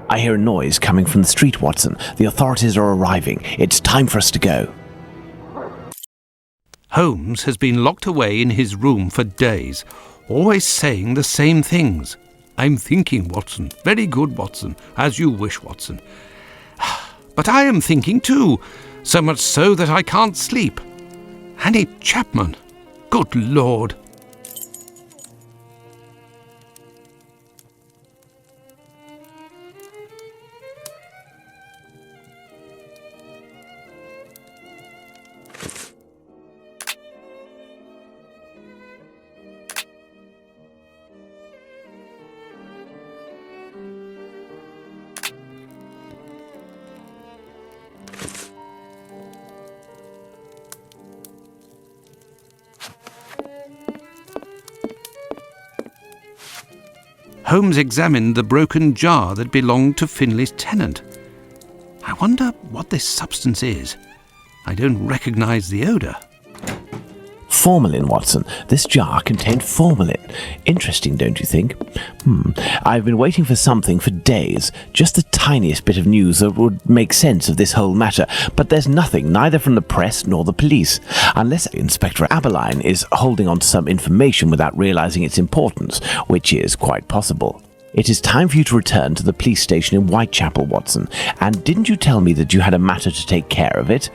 I hear a noise coming from the street, Watson. The authorities are arriving. It's time for us to go. Holmes has been locked away in his room for days, always saying the same things. I'm thinking, Watson. Very good, Watson. As you wish, Watson. But I am thinking too, so much so that I can't sleep. Annie Chapman. Good Lord. Holmes examined the broken jar that belonged to Finley's tenant. I wonder what this substance is. I don't recognize the odour. Formalin, Watson. This jar contained formalin. Interesting, don't you think? I've been waiting for something for days. Just the tiniest bit of news that would make sense of this whole matter. But there's nothing, neither from the press nor the police. Unless Inspector Abberline is holding on to some information without realizing its importance, which is quite possible. It is time for you to return to the police station in Whitechapel, Watson. And didn't you tell me that you had a matter to take care of it?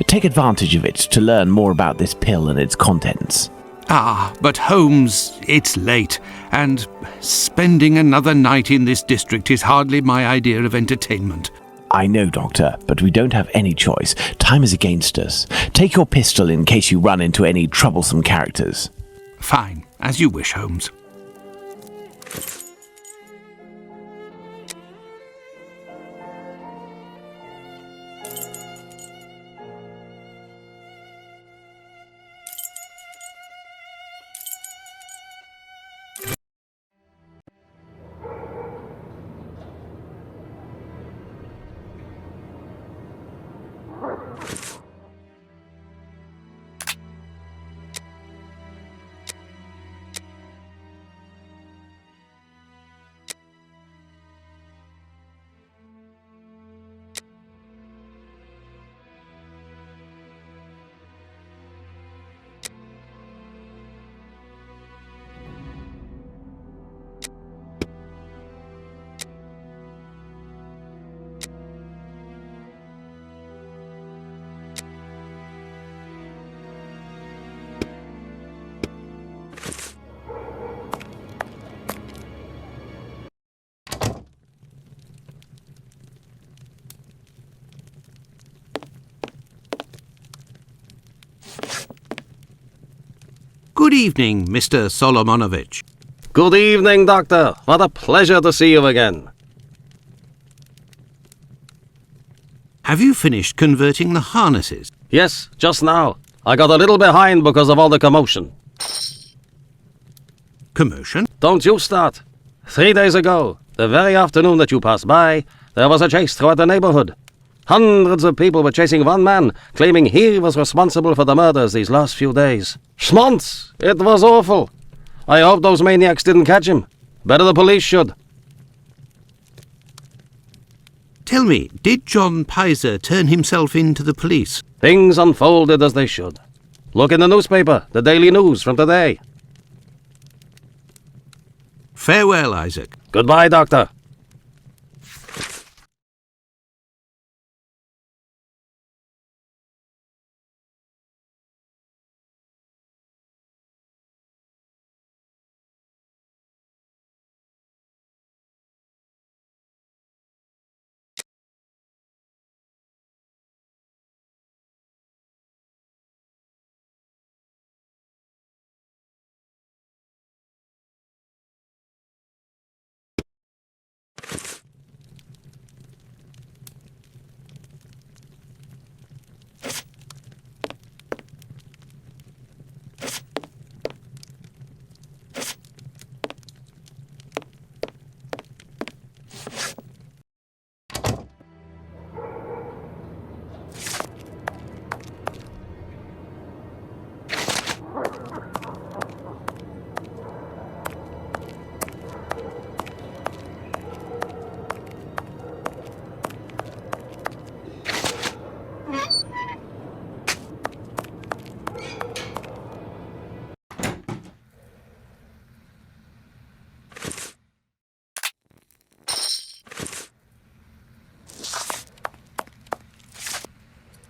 Take advantage of it to learn more about this pill and its contents. But Holmes, it's late, and spending another night in this district is hardly my idea of entertainment. I know, Doctor, but we don't have any choice. Time is against us. Take your pistol in case you run into any troublesome characters. Fine, as you wish, Holmes. Good evening, Mr. Solomonovich. Good evening, Doctor. What a pleasure to see you again. Have you finished converting the harnesses? Yes, just now. I got a little behind because of all the commotion. Commotion? Don't you start. 3 days ago, the very afternoon that you passed by, there was a chase throughout the neighborhood. Hundreds of people were chasing one man, claiming he was responsible for the murders these last few days. Schmonz! It was awful. I hope those maniacs didn't catch him. Better the police should. Tell me, did John Pizer turn himself in to the police? Things unfolded as they should. Look in the newspaper, the Daily News from today. Farewell, Isaac. Goodbye, Doctor.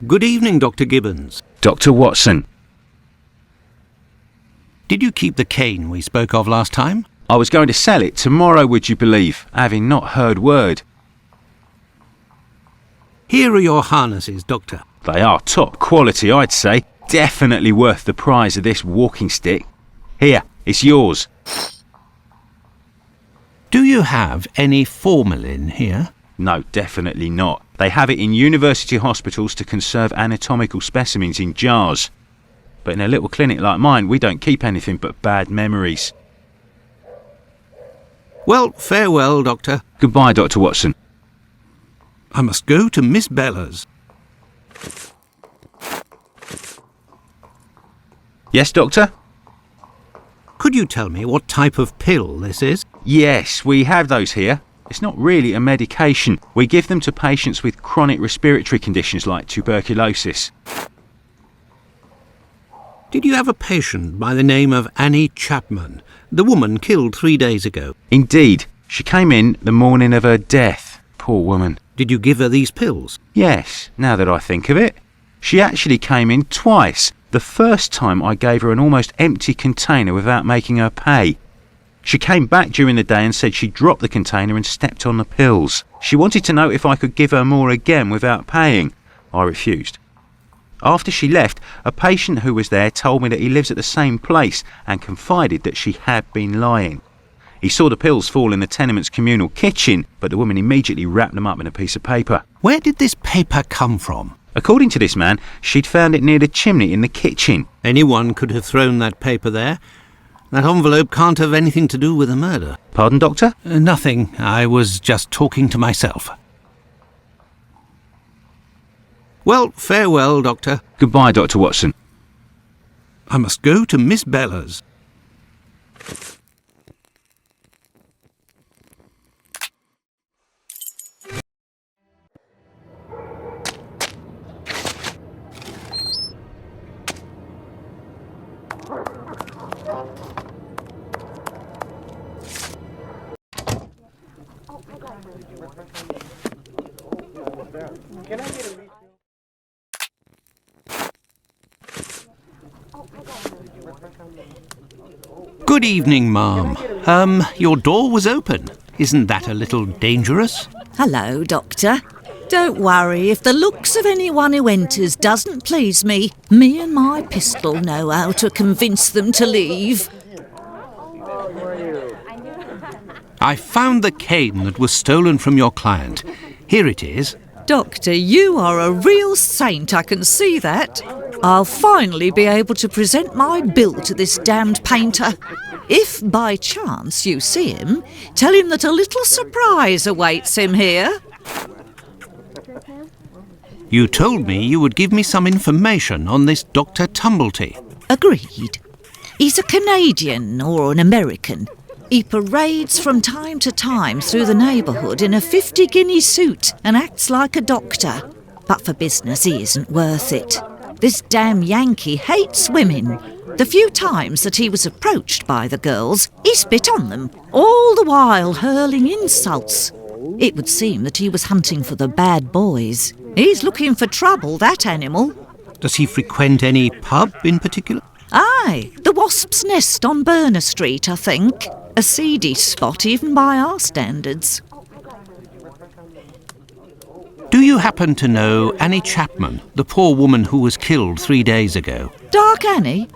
Good evening, Dr. Gibbons. Dr. Watson. Did you keep the cane we spoke of last time? I was going to sell it tomorrow, would you believe, having not heard word. Here are your harnesses, Doctor. They are top quality, I'd say. Definitely worth the price of this walking stick. Here, it's yours. Do you have any formalin here? No, definitely not. They have it in university hospitals to conserve anatomical specimens in jars. But in a little clinic like mine, we don't keep anything but bad memories. Well, farewell, Doctor. Goodbye, Dr. Watson. I must go to Miss Bella's. Yes, Doctor? Could you tell me what type of pill this is? Yes, we have those here. It's not really a medication. We give them to patients with chronic respiratory conditions like tuberculosis. Did you have a patient by the name of Annie Chapman, the woman killed 3 days ago? Indeed. She came in the morning of her death. Poor woman. Did you give her these pills? Yes, now that I think of it. She actually came in twice. The first time I gave her an almost empty container without making her pay. She came back during the day and said she dropped the container and stepped on the pills. She wanted to know if I could give her more again without paying. I refused. After she left, a patient who was there told me that he lives at the same place and confided that she had been lying. He saw the pills fall in the tenement's communal kitchen, but the woman immediately wrapped them up in a piece of paper. Where did this paper come from? According to this man, she'd found it near the chimney in the kitchen. Anyone could have thrown that paper there. That envelope can't have anything to do with the murder. Pardon, Doctor? Nothing. I was just talking to myself. Well, farewell, Doctor. Goodbye, Dr. Watson. I must go to Miss Bella's. Good evening, ma'am. Your door was open. Isn't that a little dangerous? Hello, Doctor. Don't worry if the looks of anyone who enters doesn't please me. Me and my pistol know how to convince them to leave. I found the cane that was stolen from your client. Here it is. Doctor, you are a real saint, I can see that. I'll finally be able to present my bill to this damned painter. If by chance you see him, tell him that a little surprise awaits him here. You told me you would give me some information on this Dr. Tumblety. Agreed. He's a Canadian or an American. He parades from time to time through the neighbourhood in a 50-guinea suit and acts like a doctor. But for business he isn't worth it. This damn Yankee hates women. The few times that he was approached by the girls, he spit on them, all the while hurling insults. It would seem that he was hunting for the bad boys. He's looking for trouble, that animal. Does he frequent any pub in particular? Aye, the Wasp's Nest on Burner Street, I think. A seedy spot even by our standards. Do you happen to know Annie Chapman, the poor woman who was killed 3 days ago? Dark Annie?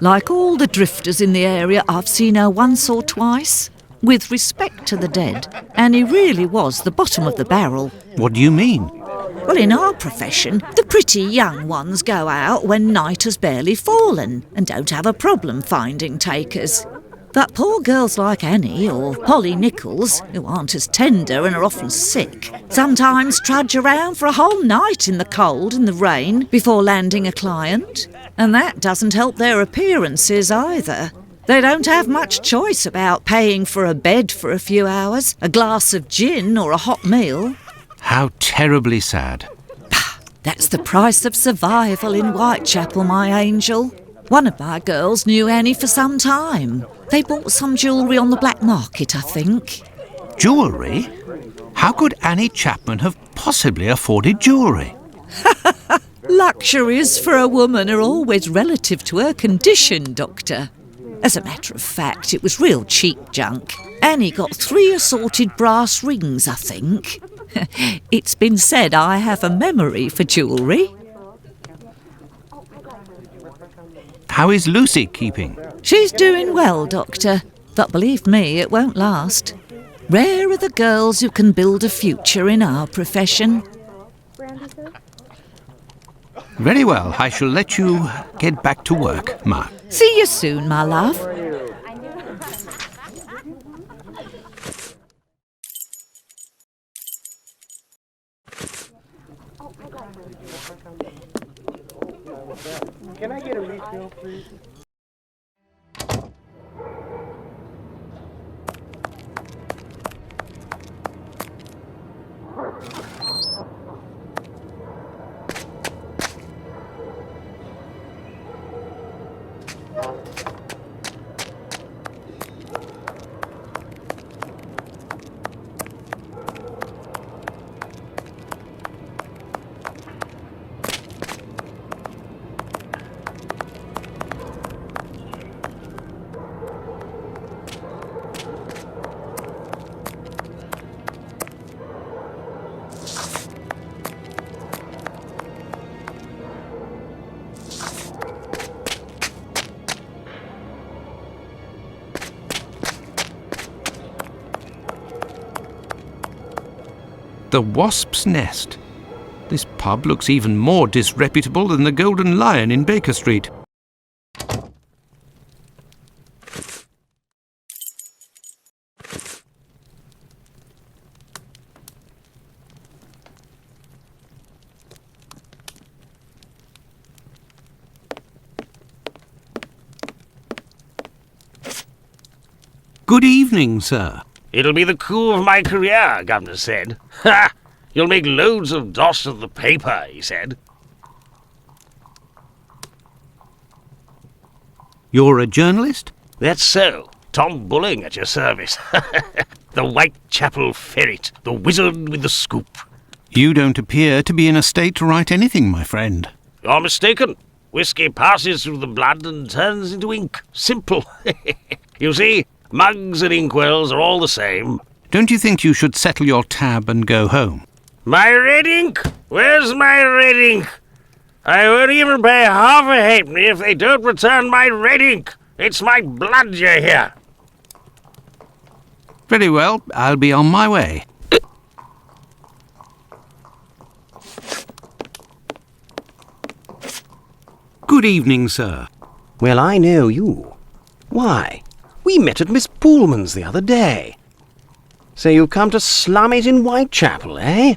Like all the drifters in the area, I've seen her once or twice. With respect to the dead, Annie really was the bottom of the barrel. What do you mean? Well, in our profession, the pretty young ones go out when night has barely fallen and don't have a problem finding takers. But poor girls like Annie or Polly Nichols, who aren't as tender and are often sick, sometimes trudge around for a whole night in the cold and the rain before landing a client. And that doesn't help their appearances either. They don't have much choice about paying for a bed for a few hours, a glass of gin or a hot meal. How terribly sad. That's the price of survival in Whitechapel, my angel. One of my girls knew Annie for some time. They bought some jewellery on the black market, I think. Jewellery? How could Annie Chapman have possibly afforded jewellery? Luxuries for a woman are always relative to her condition, Doctor. As a matter of fact, it was real cheap junk. Annie got 3 assorted brass rings, I think. It's been said I have a memory for jewellery. How is Lucy keeping? She's doing well, Doctor, but believe me, it won't last. Rare are the girls who can build a future in our profession. Very well, I shall let you get back to work, Mark. See you soon, my love. Can I get a refill, please? The Wasp's Nest. This pub looks even more disreputable than the Golden Lion in Baker Street. Good evening, sir. It'll be the coup of my career, Governor said. Ha! You'll make loads of dots of the paper, he said. You're a journalist? That's so. Tom Bulling at your service. The Whitechapel ferret, the wizard with the scoop. You don't appear to be in a state to write anything, my friend. You're mistaken. Whiskey passes through the blood and turns into ink. Simple. You see, mugs and inkwells are all the same. Don't you think you should settle your tab and go home? My red ink? Where's my red ink? I won't even pay half a halfpenny if they don't return my red ink. It's my blood, you hear? Very well, I'll be on my way. Good evening, sir. Well, I know you. Why? We met at Miss Poolman's the other day. So you've come to slum it in Whitechapel, eh?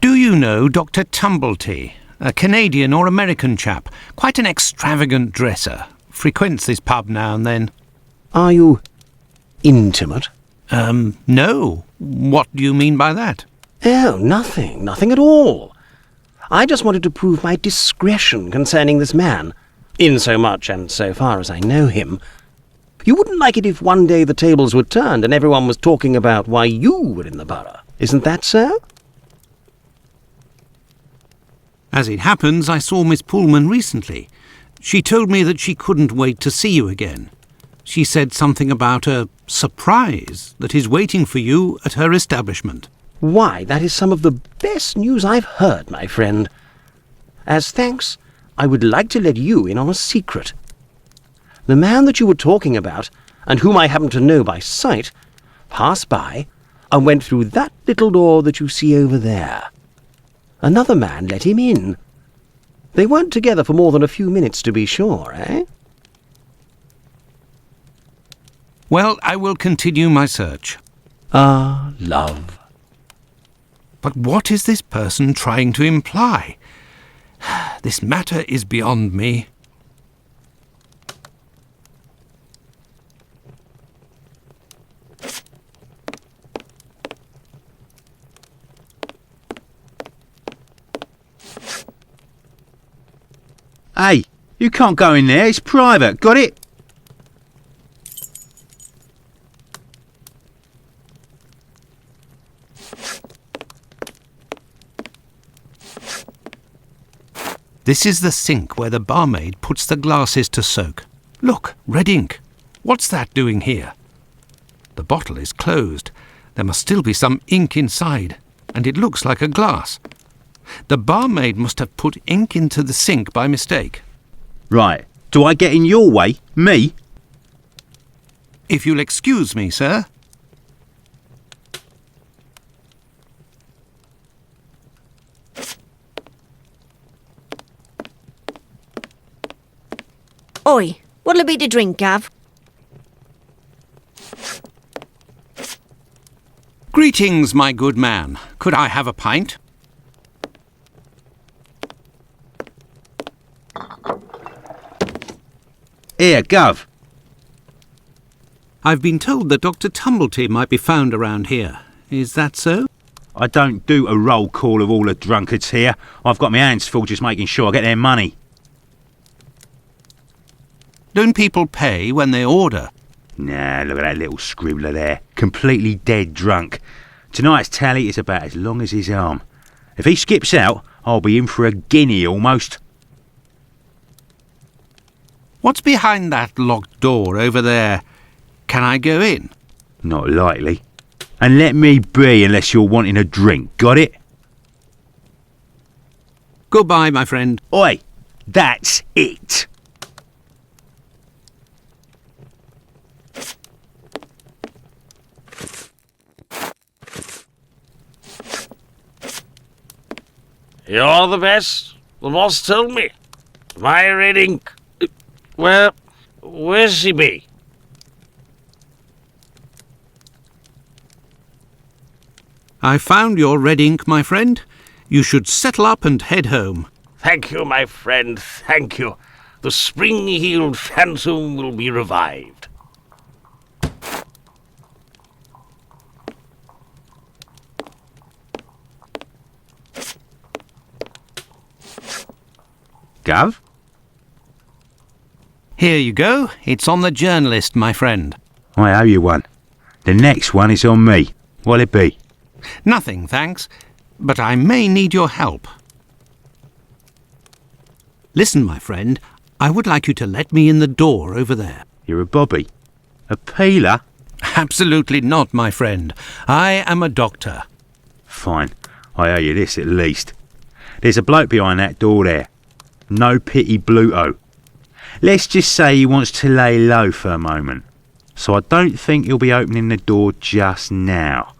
Do you know Dr. Tumblety, a Canadian or American chap, quite an extravagant dresser, frequents this pub now and then? Are you intimate? No. What do you mean by that? Oh, nothing at all. I just wanted to prove my discretion concerning this man, in so much and so far as I know him. You wouldn't like it if one day the tables were turned and everyone was talking about why you were in the borough. Isn't that so? As it happens, I saw Miss Pullman recently. She told me that she couldn't wait to see you again. She said something about a surprise that is waiting for you at her establishment. Why, that is some of the best news I've heard, my friend. As thanks, I would like to let you in on a secret. The man that you were talking about, and whom I happen to know by sight, passed by and went through that little door that you see over there. Another man let him in. They weren't together for more than a few minutes, to be sure, eh? Well, I will continue my search. Ah, love. But what is this person trying to imply? This matter is beyond me. Hey, you can't go in there. It's private. Got it? This is the sink where the barmaid puts the glasses to soak. Look, red ink. What's that doing here? The bottle is closed. There must still be some ink inside, and it looks like a glass. The barmaid must have put ink into the sink by mistake. Right. Do I get in your way? Me? If you'll excuse me, sir. Oi, what'll it be to drink, Gav? Greetings, my good man. Could I have a pint? Here, Gov. I've been told that Dr. Tumblety might be found around here. Is that so? I don't do a roll call of all the drunkards here. I've got my hands full just making sure I get their money. Don't people pay when they order? Nah, look at that little scribbler there. Completely dead drunk. Tonight's tally is about as long as his arm. If he skips out, I'll be in for a guinea almost. What's behind that locked door over there? Can I go in? Not likely. And let me be unless you're wanting a drink, got it? Goodbye, my friend. Oi, that's it. You're the best. The boss told me. My red ink. Where's she be? I found your red ink, my friend. You should settle up and head home. Thank you, my friend, thank you. The spring-heeled phantom will be revived. Gov? Here you go. It's on the journalist, my friend. I owe you one. The next one is on me. What'll it be? Nothing, thanks. But I may need your help. Listen, my friend. I would like you to let me in the door over there. You're a bobby. A peeler? Absolutely not, my friend. I am a doctor. Fine. I owe you this at least. There's a bloke behind that door there. No pity Bluto. Let's just say he wants to lay low for a moment. So I don't think he'll be opening the door just now.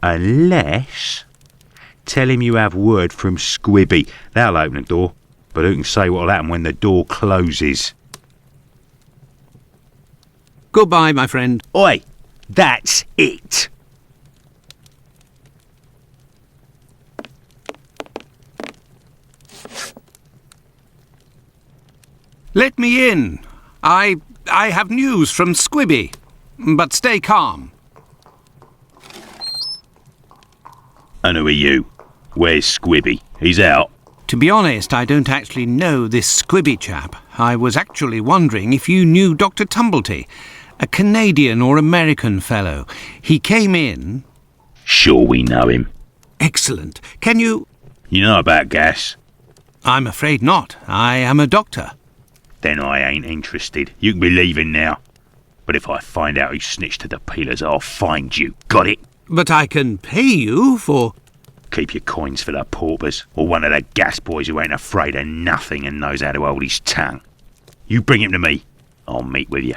Unless... Tell him you have word from Squibby. That'll open the door. But who can say what'll happen when the door closes? Goodbye, my friend. Oi! That's it! Let me in. I have news from Squibby. But stay calm. And who are you? Where's Squibby? He's out. To be honest, I don't actually know this Squibby chap. I was actually wondering if you knew Dr. Tumblety, a Canadian or American fellow. He came in... Sure we know him. Excellent. Can you... You know about gas? I'm afraid not. I am a doctor. Then I ain't interested. You can be leaving now. But if I find out who snitched to the peelers, I'll find you. Got it? But I can pay you for... Keep your coins for the paupers, or one of the gas boys who ain't afraid of nothing and knows how to hold his tongue. You bring him to me. I'll meet with you.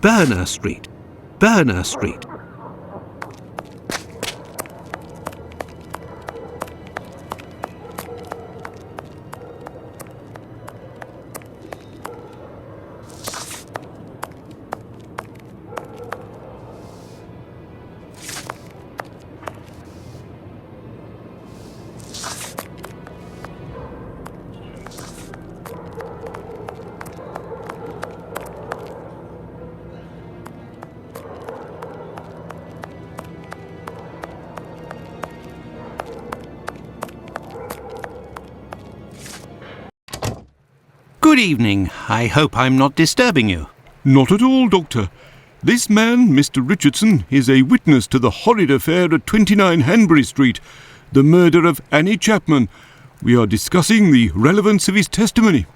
Burner Street. Burner Street. Good evening. I hope I'm not disturbing you. Not at all, Doctor. This man, Mr. Richardson, is a witness to the horrid affair at 29 Hanbury Street, the murder of Annie Chapman. We are discussing the relevance of his testimony.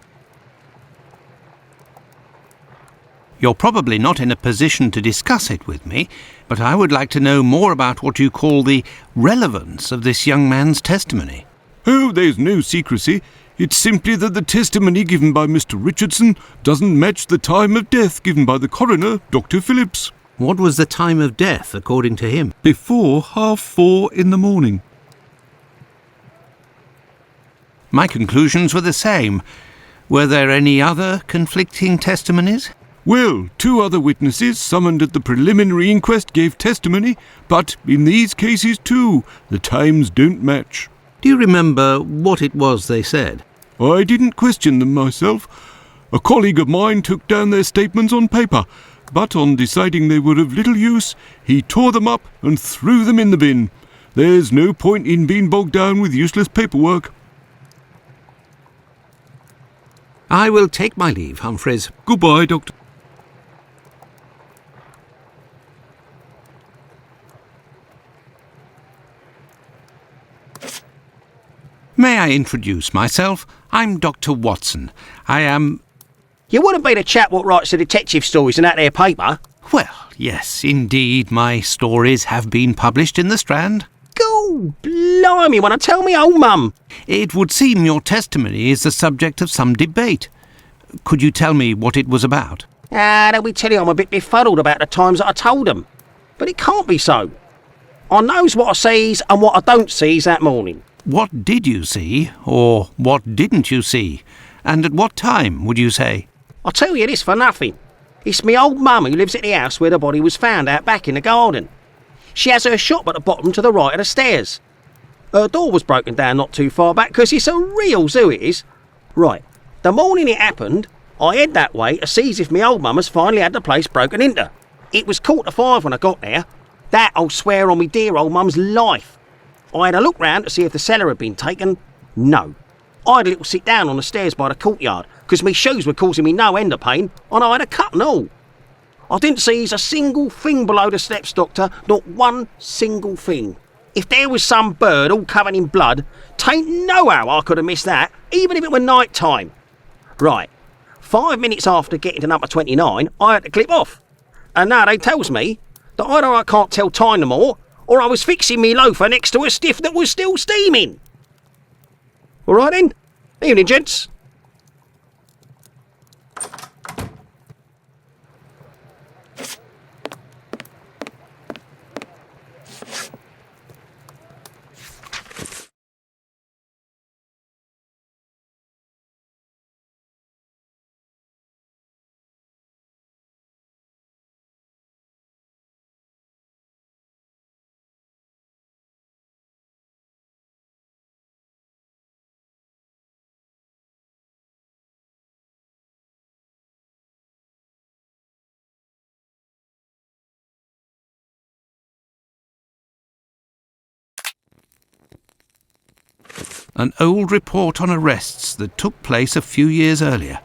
You're probably not in a position to discuss it with me, but I would like to know more about what you call the relevance of this young man's testimony. Oh, there's no secrecy. It's simply that the testimony given by Mr. Richardson doesn't match the time of death given by the coroner, Dr. Phillips. What was the time of death, according to him? Before 4:30 in the morning. My conclusions were the same. Were there any other conflicting testimonies? Well, 2 other witnesses summoned at the preliminary inquest gave testimony, but in these cases too, the times don't match. Do you remember what it was they said? I didn't question them myself. A colleague of mine took down their statements on paper, but on deciding they were of little use, he tore them up and threw them in the bin. There's no point in being bogged down with useless paperwork. I will take my leave, Humphreys. Goodbye, Doctor. May I introduce myself? I'm Dr. Watson. I am... You wouldn't be the chap what writes the detective stories in that there paper? Well, yes, indeed, my stories have been published in the Strand. Go blimey, wanna tell me old mum? It would seem your testimony is the subject of some debate. Could you tell me what it was about? They'll be telling you I'm a bit befuddled about the times that I told them. But it can't be so. I knows what I sees and what I don't sees that morning. What did you see, or what didn't you see? And at what time, would you say? I'll tell you this for nothing. It's me old mum who lives at the house where the body was found out back in the garden. She has her shop at the bottom to the right of the stairs. Her door was broken down not too far back because it's a real zoo it is. Right, the morning it happened, I head that way to see if me old mum has finally had the place broken into. It was 4:45 when I got there. That I'll swear on me dear old mum's life. I had a look round to see if the cellar had been taken. No. I had a little sit down on the stairs by the courtyard because me shoes were causing me no end of pain and I had a cut and all. I didn't seize a single thing below the steps, Doctor, not one single thing. If there was some bird all covered in blood, tain't no how I could have missed that, even if it were night time. Right, 5 minutes after getting to number 29, I had to clip off. And now they tells me that either I can't tell time no more, or I was fixing me loafer next to a stiff that was still steaming. All right then. Evening, gents. An old report on arrests that took place a few years earlier.